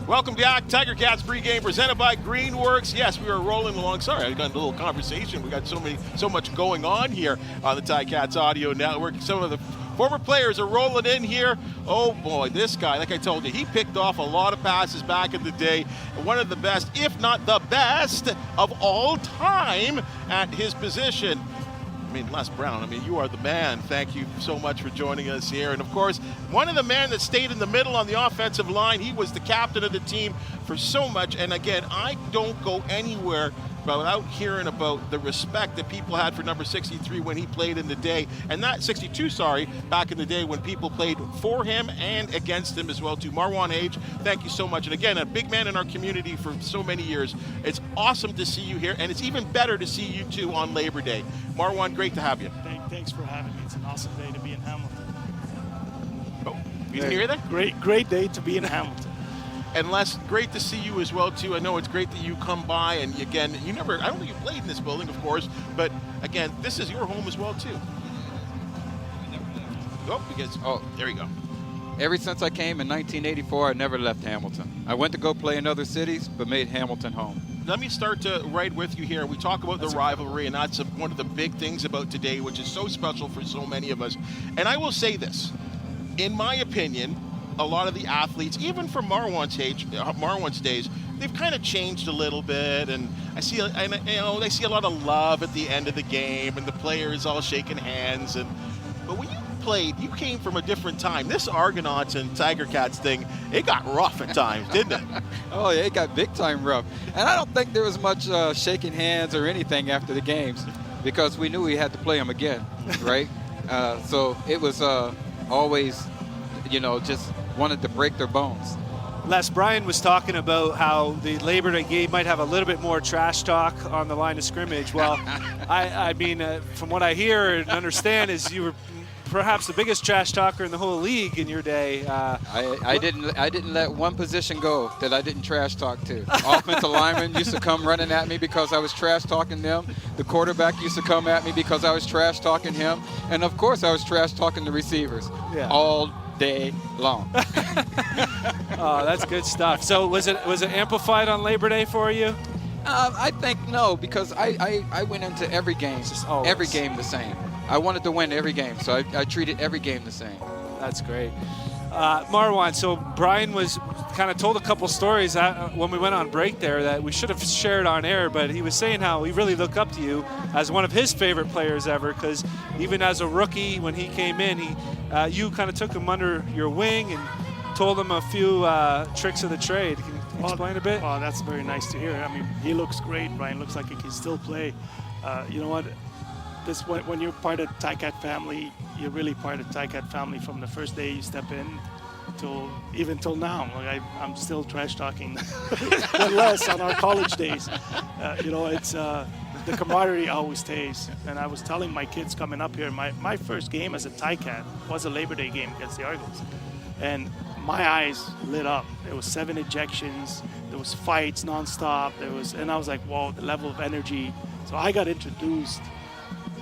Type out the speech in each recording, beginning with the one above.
Welcome back, Tiger Cats pregame presented by Greenworks. Yes, we are rolling along. Sorry, I got a little conversation. We got so much going on here on the Tiger Cats audio network. Some of the former players are rolling in here. Oh boy, this guy, like I told you, he picked off a lot of passes back in the day. One of the best, if not the best, of all time at his position. I mean, Les Browne, you are the man. Thank you so much for joining us here. And of course, one of the men that stayed in the middle on the offensive line. He was the captain of the team for so much. And again, I don't go anywhere without hearing about the respect that people had for number 63 when he played in the day. And that 62, back in the day when people played for him and against him as well too. Marwan Hage, thank you so much. And again, a big man in our community for so many years. It's awesome to see you here, and it's even better to see you two on Labor Day. Marwan, great to have you. Thanks for having me. It's an awesome day to be in Hamilton. Oh, you didn't hear that? Great day to be in Hamilton. And Les, great to see you as well too. I know it's great that you come by, and again, I don't think you played in this building, of course, but again, this is your home as well too. There you go. Ever since I came in 1984, I never left Hamilton. I went to go play in other cities, but made Hamilton home. Let me start right with you here. We talk about the rivalry, and that's one of the big things about today, which is so special for so many of us. And I will say this, in my opinion, a lot of the athletes, even from Marwan's days, they've kind of changed a little bit, and I see a lot of love at the end of the game, and the players all shaking hands. But when you played, you came from a different time. This Argonauts and Tiger Cats thing, it got rough at times, didn't it? Oh yeah, it got big time rough. And I don't think there was much shaking hands or anything after the games, because we knew we had to play them again, right? So it was always, just wanted to break their bones. Les, Brian was talking about how the Labor Day game might have a little bit more trash talk on the line of scrimmage. Well, from what I hear and understand is you were perhaps the biggest trash talker in the whole league in your day. I didn't let one position go that I didn't trash talk to. Offensive linemen used to come running at me because I was trash talking them. The quarterback used to come at me because I was trash talking him. And of course I was trash talking the receivers all day long. Oh, that's good stuff. So was it amplified on Labor Day for you? I think no, because I went into every game the same. I wanted to win every game, so I treated every game the same. That's great. Marwan, so Brian was kind of told a couple stories when we went on break there that we should have shared on air, but he was saying how he really looked up to you as one of his favorite players ever, because even as a rookie when he came in, you kind of took him under your wing and told him a few tricks of the trade. Can you explain a bit? Oh, that's very nice to hear. He looks great. Brian looks like he can still play. You know what? When you're part of the Ticat family, you're really part of the Ticat family from the first day you step in till now. I'm still trash talking less on our college days. It's the camaraderie always stays. And I was telling my kids coming up here, my first game as a Ticat was a Labor Day game against the Argos, and my eyes lit up. There was 7 ejections, there was fights nonstop. And I was like, whoa, the level of energy. So I got introduced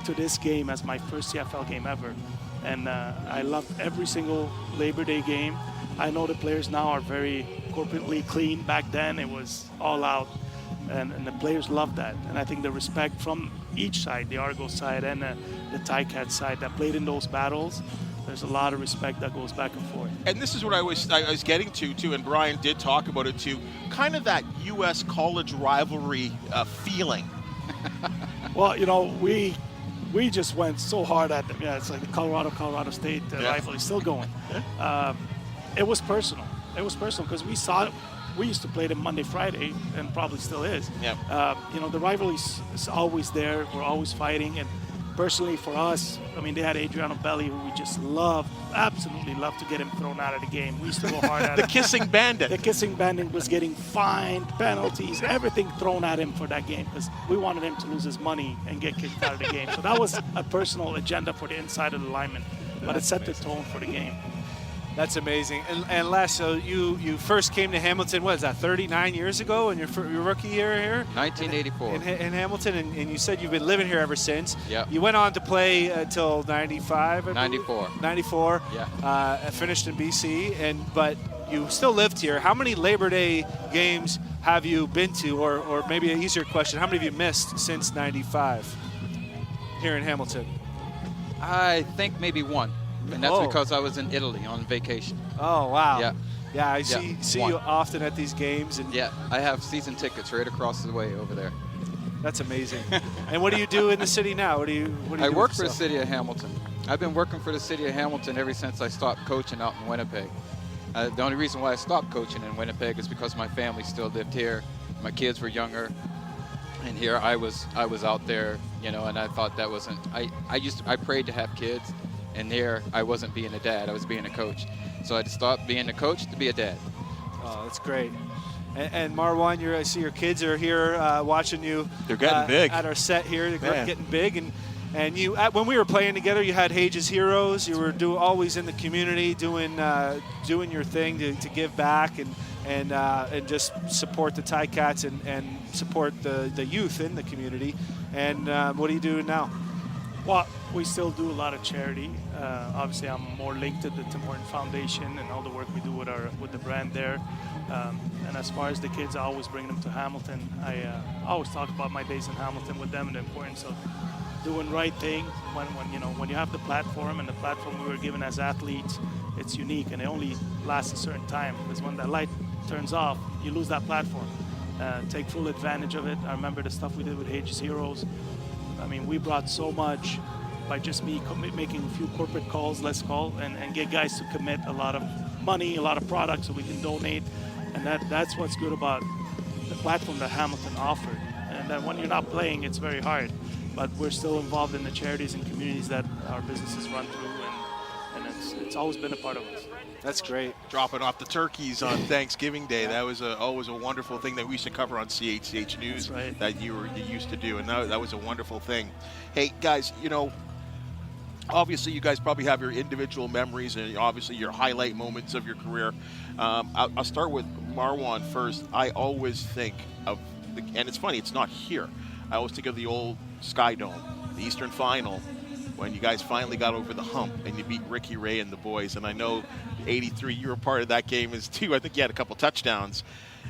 to this game as my first CFL game ever, and I loved every single Labor Day game. I know the players now are very corporately clean. Back then it was all out, and the players loved that. And I think the respect from each side, the Argos side and the Ticat side that played in those battles, there's a lot of respect that goes back and forth. And this is what I was getting to too, and Brian did talk about it too, kind of that U.S. college rivalry feeling. Well, we just went so hard at them. Yeah, it's like the Colorado State rivalry still going. It was personal. It was personal because we saw it. We used to play them Monday, Friday, and probably still is. Yeah. The rivalry is always there. We're always fighting. And personally for us, they had Adriano Belli, who we just absolutely loved to get him thrown out of the game. We used to go hard at him. The Kissing Bandit. The Kissing Bandit was getting fined, penalties, everything thrown at him for that game because we wanted him to lose his money and get kicked out of the game. So that was a personal agenda for the inside of the lineman, but it set the tone for the game. That's amazing. And Les, so you first came to Hamilton, what is that, 39 years ago in your rookie year here? 1984. In Hamilton, and you said you've been living here ever since. Yeah. You went on to play until 95, I believe? 94. 94. Yeah. Finished in BC, but you still lived here. How many Labor Day games have you been to, or maybe an easier question, how many have you missed since '95 here in Hamilton? I think maybe one, and that's Oh. because I was in Italy on vacation. Oh, wow. Yeah. Yeah, I see one. you often at these games, and Yeah, I have season tickets right across the way over there. that's amazing. And what do you do in the city now? What do you I do work with for the yourself? city of Hamilton. I've been working for the city of Hamilton ever since I stopped coaching out in Winnipeg. The only reason why I stopped coaching in Winnipeg is because my family still lived here. My kids were younger, and here I was out there, you know, and I thought that wasn't. I prayed to have kids, and here I wasn't being a dad. I was being a coach. So I had to stop being a coach to be a dad. Oh, that's great. And Marwan, I see your kids are here watching you. They're getting big. At our set here. They're Man. getting big. And you, when we were playing together, you had Hage's Heroes. You were always in the community, doing your thing to give back and just support the Ticats and support the youth in the community. And what are you doing now? Well, we still do a lot of charity. Obviously, I'm more linked to the Tim Horton Foundation and all the work we do with the brand there. And as far as the kids, I always bring them to Hamilton. I always talk about my days in Hamilton with them and the importance of doing right thing. When you have the platform, and the platform we were given as athletes, it's unique and it only lasts a certain time, because when that light turns off, you lose that platform. Take full advantage of it. I remember the stuff we did with Hage's Heroes. I mean, we brought so much by just me making a few corporate calls, let's call, and get guys to commit a lot of money, a lot of products so we can donate. And that's what's good about the platform that Hamilton offered. And that when you're not playing, it's very hard. But we're still involved in the charities and communities that our businesses run through, and it's always been a part of us. That's great. Dropping off the turkeys on Thanksgiving Day. That was always a wonderful thing that we used to cover on CHCH News. That's right. That you used to do, and that was a wonderful thing. Hey guys, obviously you guys probably have your individual memories and obviously your highlight moments of your career. I'll start with Marwan first. I always think of, and it's funny, it's not here. I always think of the old Sky Dome, the Eastern Final, when you guys finally got over the hump and you beat Ricky Ray and the boys. And I know 83, you were part of that game as too. I think you had a couple touchdowns.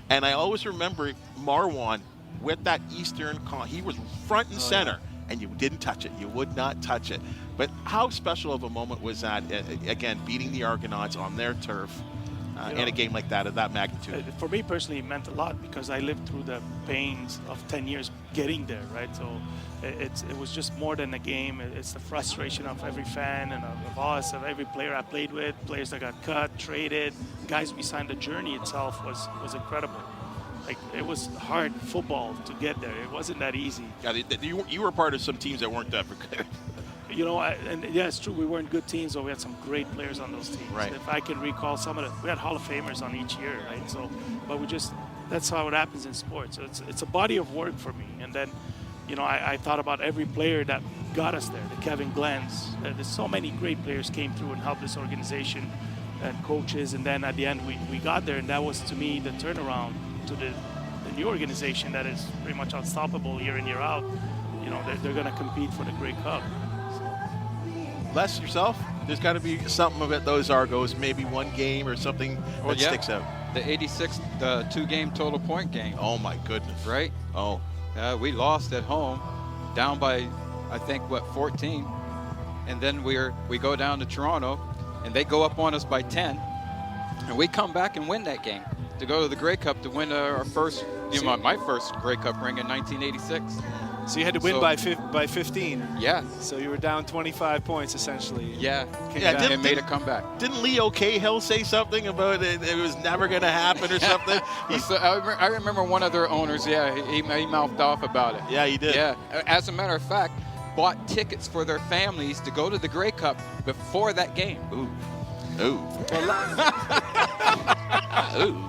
And I always remember Marwan with that Eastern he was front and center, and you didn't touch it. You would not touch it. But how special of a moment was that, again, beating the Argonauts on their turf in a game like that, of that magnitude? For me personally, it meant a lot because I lived through the pains of 10 years getting there, right? So it was just more than a game. It's the frustration of every fan and of us, of every player I played with, players that got cut, traded, guys we signed. The journey itself was incredible. Like, it was hard football to get there. It wasn't that easy. Yeah, you were part of some teams that weren't that good. And yeah, it's true. We weren't good teams, but we had some great players on those teams. Right. If I can recall we had Hall of Famers on each year, right? So, but that's how it happens in sports. So it's a body of work for me. And then, I thought about every player that got us there, the Kevin Glens. There's so many great players came through and helped this organization and coaches. And then at the end, we got there, and that was, to me, the turnaround to the new organization that is pretty much unstoppable year in, year out. They're going to compete for the Grey Cup. Les, yourself? There's got to be something about those Argos, maybe one game or something that sticks out. The 86, the 2-game total point game. Oh my goodness. Right? Oh. We lost at home, down by, I think, 14. And then we go down to Toronto, and they go up on us by 10. And we come back and win that game to go to the Grey Cup, to win our first, my first Grey Cup ring in 1986. So you had to win by 15. Yeah. So you were down 25 points essentially. Yeah. Came made a cometback. Didn't Leo Cahill say something about it was never going to happen or something? I remember one of their owners, he mouthed off about it. Yeah, he did. Yeah. As a matter of fact, bought tickets for their families to go to the Grey Cup before that game. Ooh. Ooh. Ooh.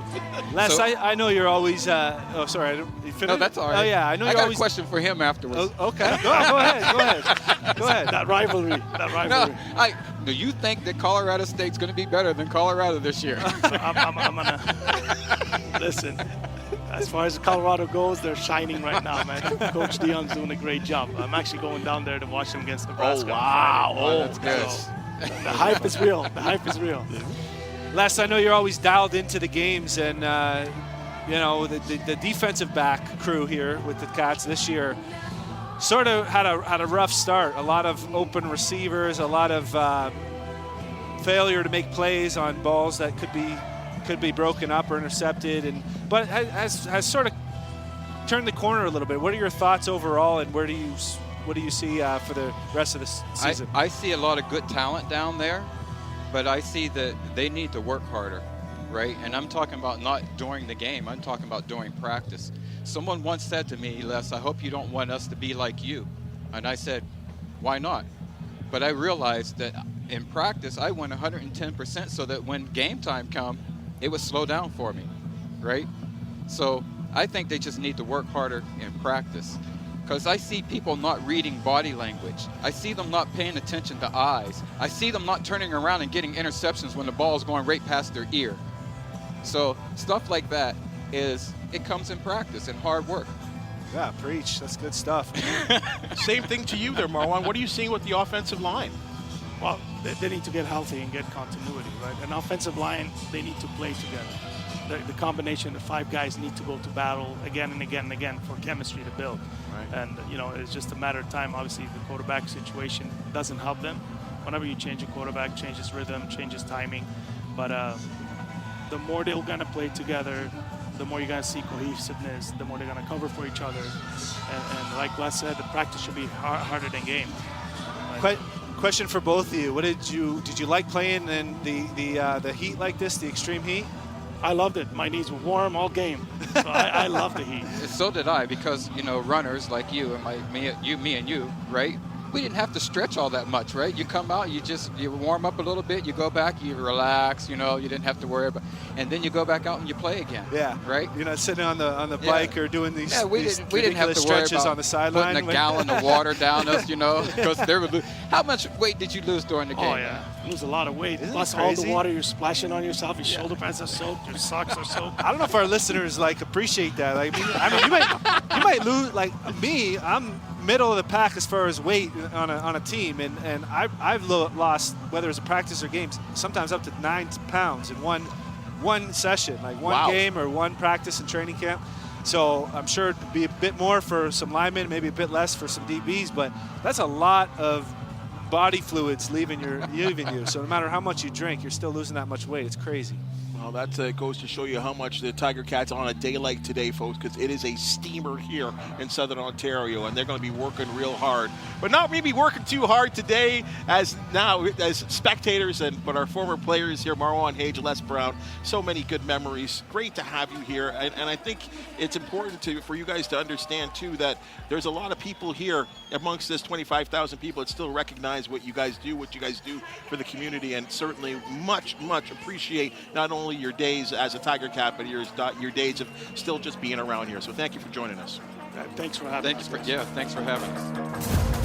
Les, So- I know you're always. Oh, sorry. You finished? No, that's all right. Oh yeah, I know I you're got always. a question for him afterwards. Oh, okay. Go ahead. Go ahead. That rivalry. No, do you think that Colorado State's going to be better than Colorado this year? I'm gonna listen. As far as Colorado goes, they're shining right now, man. Coach Dion's doing a great job. I'm actually going down there to watch them against Nebraska. Oh, wow. On Friday. Oh, that's good. So, the hype is real. The hype is real. Les, I know you're always dialed into the games, and you know the defensive back crew here with the Cats this year sort of had a rough start. A lot of open receivers, a lot of failure to make plays on balls that could be broken up or intercepted, but has sort of turned the corner a little bit. What are your thoughts overall, and what do you see for the rest of the season? I see a lot of good talent down there, but I see that they need to work harder, right? And I'm talking about not during the game. I'm talking about during practice. Someone once said to me, Les, I hope you don't want us to be like you. And I said, why not? But I realized that in practice, I went 110% so that when game time come, it would slow down for me, right? So I think they just need to work harder in practice, because I see people not reading body language. I see them not paying attention to eyes. I see them not turning around and getting interceptions when the ball is going right past their ear. So stuff like that it comes in practice and hard work. Yeah, preach. That's good stuff. Same thing to you there, Marwan. What are you seeing with the offensive line? Well, they need to get healthy and get continuity, right? An offensive line, they need to play together. The combination of 5 guys need to go to battle again and again and again for chemistry to build. Right. And, you know, it's just a matter of time. Obviously, the quarterback situation doesn't help them. Whenever you change a quarterback, changes rhythm, changes timing. But the more they're going to play together, the more you're going to see cohesiveness, the more they're going to cover for each other. And like Les said, the practice should be harder than game. Question for both of you: did you like playing in the heat like this, the extreme heat? I loved it. My knees were warm all game, so I love the heat. So did I, because you know, runners like you and me and you, right? We didn't have to stretch all that much, right? You come out, you warm up a little bit, you go back, you relax, you know, you didn't have to worry about, and then you go back out and you play again. Yeah. Right? You're not sitting on the bike or doing these. Yeah, we didn't have to worry stretches about on the sideline. Putting a gallon of water down us, you know, because how much weight did you lose during the game? Oh yeah, lose a lot of weight. Isn't Plus all the water you're splashing on yourself. Your shoulder pads are soaked. Your socks are soaked. I don't know if our listeners appreciate that. I mean, you might lose. Like me, I'm middle of the pack as far as weight on a team, and I've lost, whether it's a practice or games, sometimes up to 9 pounds in one session, like one game or one practice and training camp. So I'm sure it'd be a bit more for some linemen, maybe a bit less for some DBs, but that's a lot of body fluids leaving you. So no matter how much you drink, you're still losing that much weight. It's crazy. Well, that goes to show you how much the Tiger Cats on a day like today, folks, because it is a steamer here in Southern Ontario, and they're going to be working real hard. But not maybe working too hard today as spectators, but our former players here, Marwan, Hage, Les Browne. So many good memories. Great to have you here. And I think it's important for you guys to understand, too, that there's a lot of people here amongst this 25,000 people that still recognize what you guys do for the community, and certainly much, much appreciate not only your days as a Tiger Cat, but your days of still just being around here. So thank you for joining us. Thanks for having us. Thanks for having us.